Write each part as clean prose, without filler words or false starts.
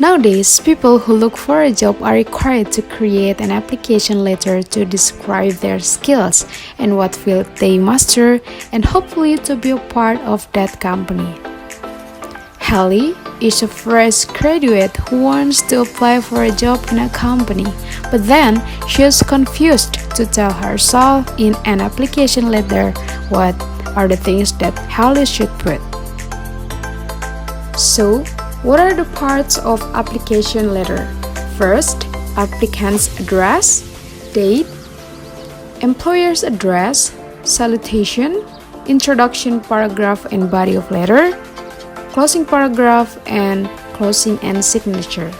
Nowadays, people who look for a job are required to create an application letter to describe their skills and what field they master, and hopefully to be a part of that company. Hallie is a fresh graduate who wants to apply for a job in a company, but then she is confused to tell herself in an application letter what are the things that Hallie should put. So, what are the parts of application letter? First, applicant's address, date, employer's address, salutation, introduction paragraph and body of letter, closing paragraph, and closing and signature.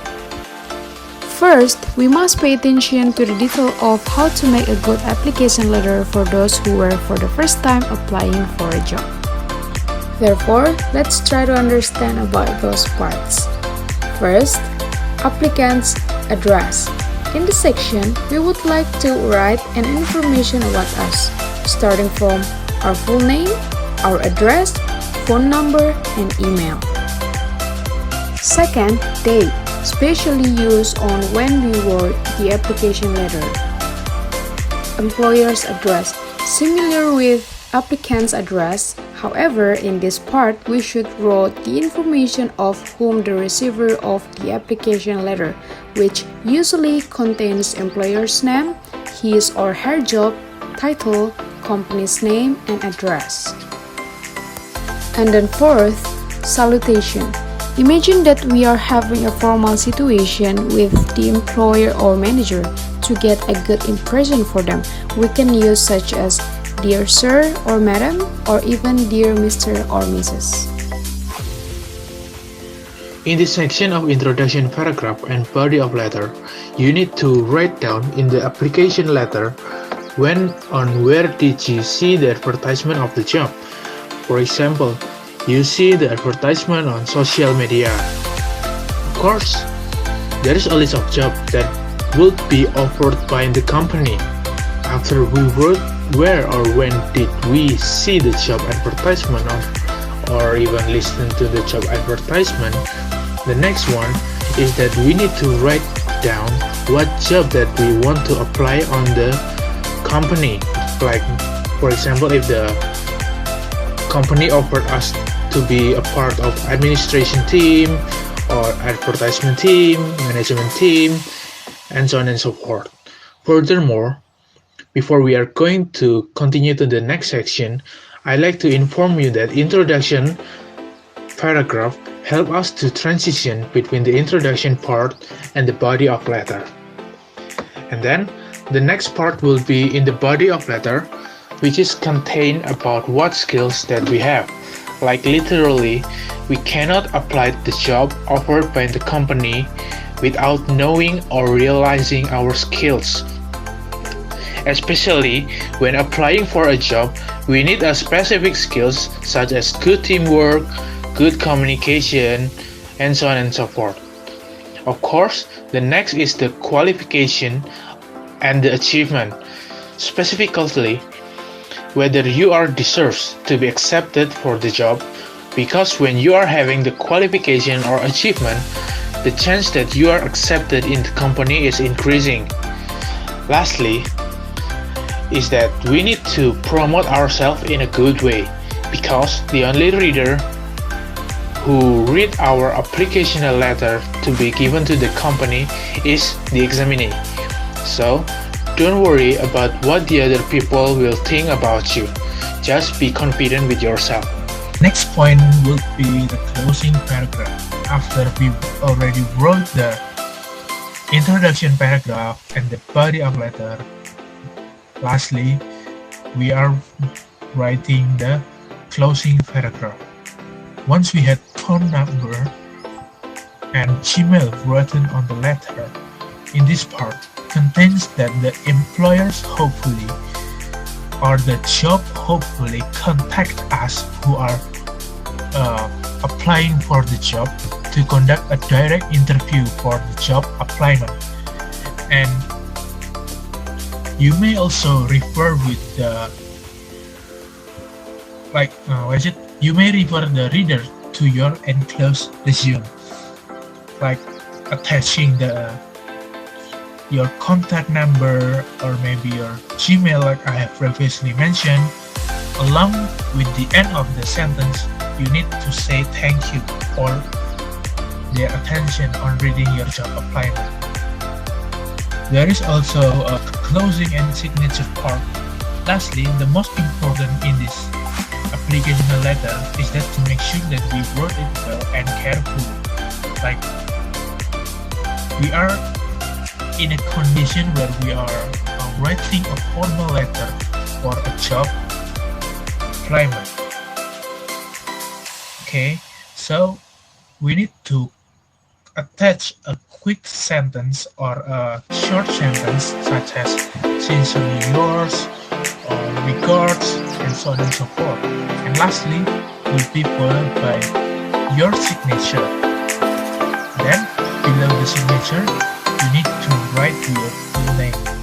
First, we must pay attention to the detail of how to make a good application letter for those who were for the first time applying for a job. Therefore, let's try to understand about those parts. First, applicant's address. In this section, we would like to write an information about us, starting from our full name, our address, phone number, and email. Second, date, specially used on when we wrote the application letter. Employer's address, similar with applicant's address. However, in this part, we should write the information of whom the receiver of the application letter, which usually contains employer's name, his or her job, title, company's name, and address. And then fourth, salutation. Imagine that we are having a formal situation with the employer or manager. To get a good impression for them, we can use such as Dear Sir or Madam, or even Dear Mr. or Mrs. In this section of introduction paragraph and body of letter, you need to write down in the application letter when and where did you see the advertisement of the job. For example, you see the advertisement on social media. Of course, there is a list of jobs that would be offered by the company. After we wrote where or when did we see the job advertisement or even listen to the job advertisement, the next one is that we need to write down what job that we want to apply on the company. Like, for example, if the company offered us to be a part of administration team or advertisement team, management team, and so on and so forth. Furthermore, before we are going to continue to the next section, I'd like to inform you that introduction paragraph help us to transition between the introduction part and the body of letter. And then the next part will be in the body of letter, which is contained about what skills that we have. Like literally, we cannot apply the job offered by the company without knowing or realizing our skills. Especially when applying for a job, we need a specific skills such as good teamwork, good communication, and so on and so forth. Of course, the next is the qualification and the achievement. Specifically, whether you are deserves to be accepted for the job, because when you are having the qualification or achievement, the chance that you are accepted in the company is increasing. Lastly, is that we need to promote ourselves in a good way, because the only reader who read our application letter to be given to the company is the examinee. So, don't worry about what the other people will think about you. Just be confident with yourself. Next point would be the closing paragraph. After we already wrote the introduction paragraph and the body of letter, lastly, we are writing the closing paragraph. Once we had phone number and Gmail written on the letter, in this part contains that the employers hopefully or the job hopefully contact us who are applying for the job to conduct a direct interview for the job application. And you may also refer with the you may refer the reader to your enclosed resume. Like attaching your contact number or maybe your Gmail, like I have previously mentioned. Along with the end of the sentence, you need to say thank you for their attention on reading your job assignment. There is also a closing and signature part. Lastly, the most important in this application letter is that to make sure that we word it well and carefully. Like, we are in a condition where we are writing a formal letter for a job assignment. Okay, so we need to attach a quick sentence or a short sentence such as sincerely yours or regards and so on and so forth. And lastly, will be followed by your signature. Then below the signature, you need to write your full name.